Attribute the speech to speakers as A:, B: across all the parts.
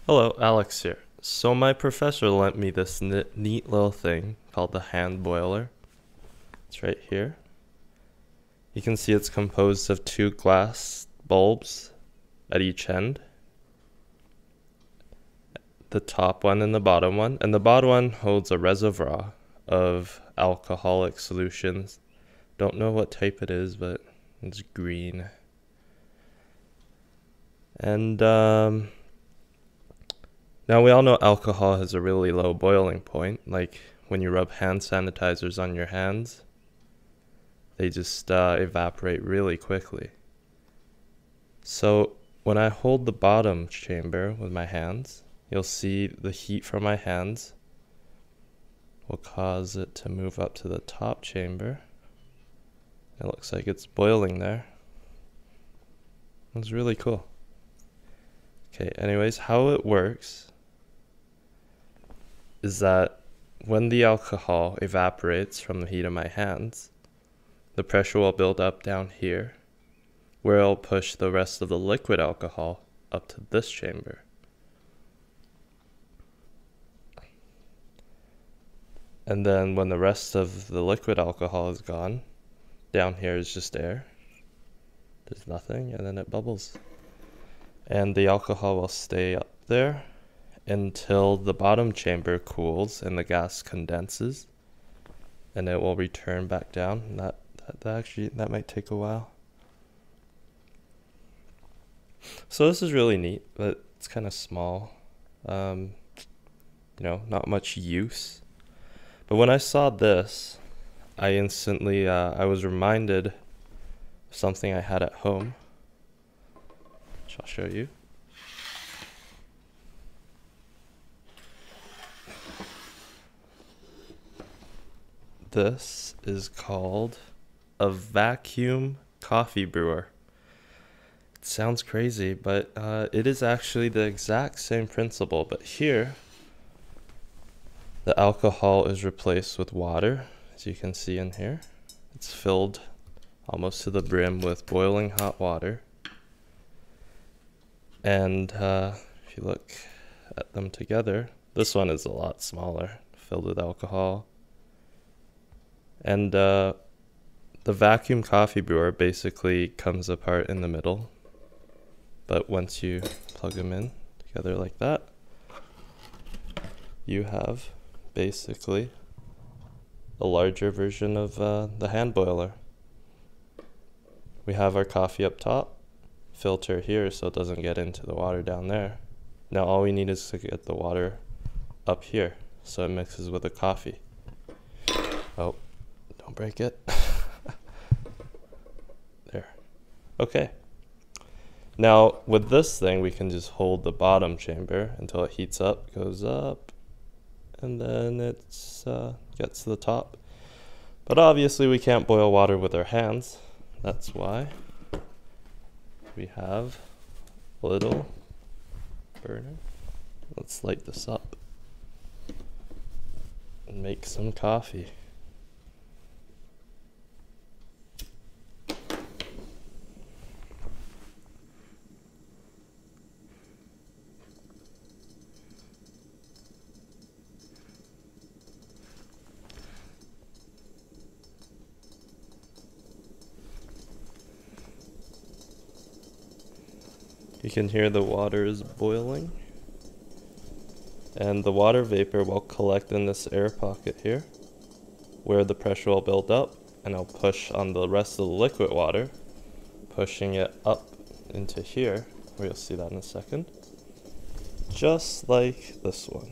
A: Hello, Alex here. So my professor lent me this neat little thing called the hand boiler. It's right here. You can see it's composed of two glass bulbs at each end. The top one and the bottom one. And the bottom one holds a reservoir of alcoholic solutions. Don't know what type it is, but it's green. And now we all know alcohol has a really low boiling point. Like when you rub hand sanitizers on your hands, they just evaporate really quickly. So when I hold the bottom chamber with my hands, you'll see the heat from my hands will cause it to move up to the top chamber. It looks like it's boiling there. It's really cool. Okay, anyways, how it works is that when the alcohol evaporates from the heat of my hands, the pressure will build up down here, where it'll push the rest of the liquid alcohol up to this chamber. And then when the rest of the liquid alcohol is gone, down here is just air. There's nothing, and then it bubbles. And the alcohol will stay up there until the bottom chamber cools and the gas condenses, and it will return back down. That might take a while. So this is really neat, but it's kind of small. Not much use. But when I saw this, I instantly I was reminded of something I had at home, which I'll show you. This is called a vacuum coffee brewer. It sounds crazy, but it is actually the exact same principle. But here, the alcohol is replaced with water, as you can see in here. It's filled almost to the brim with boiling hot water. And if you look at them together, this one is a lot smaller, filled with alcohol. And the vacuum coffee brewer basically comes apart in the middle. But once you plug them in together like that, you have basically a larger version of the hand boiler. We have our coffee up top, filter here so it doesn't get into the water down there. Now all we need is to get the water up here so it mixes with the coffee. Oh. Don't break it. There. Okay. Now, with this thing, we can just hold the bottom chamber until it heats up, goes up, and then it gets to the top. But obviously, we can't boil water with our hands. That's why we have a little burner. Let's light this up and make some coffee. You can hear the water is boiling, and the water vapor will collect in this air pocket here, where the pressure will build up, and it'll push on the rest of the liquid water, pushing it up into here, where you'll see that in a second, just like this one.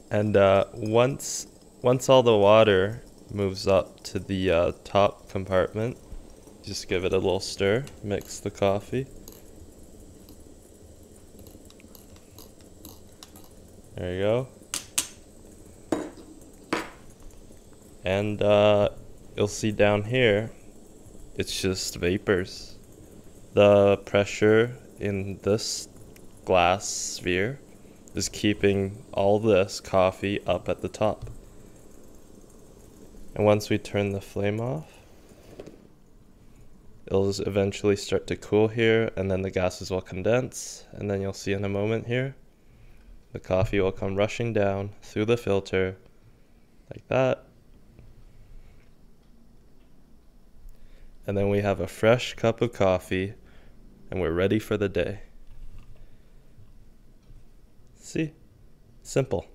A: And once all the water moves up to the top compartment, just give it a little stir, mix the coffee. There you go. And you'll see down here, It's just vapors. The pressure in this glass sphere is keeping all this coffee up at the top. And once we turn the flame off, it'll eventually start to cool here, and then the gases will condense, and then you'll see in a moment here, the coffee will come rushing down through the filter, like that. And then we have a fresh cup of coffee, and we're ready for the day. See? Simple.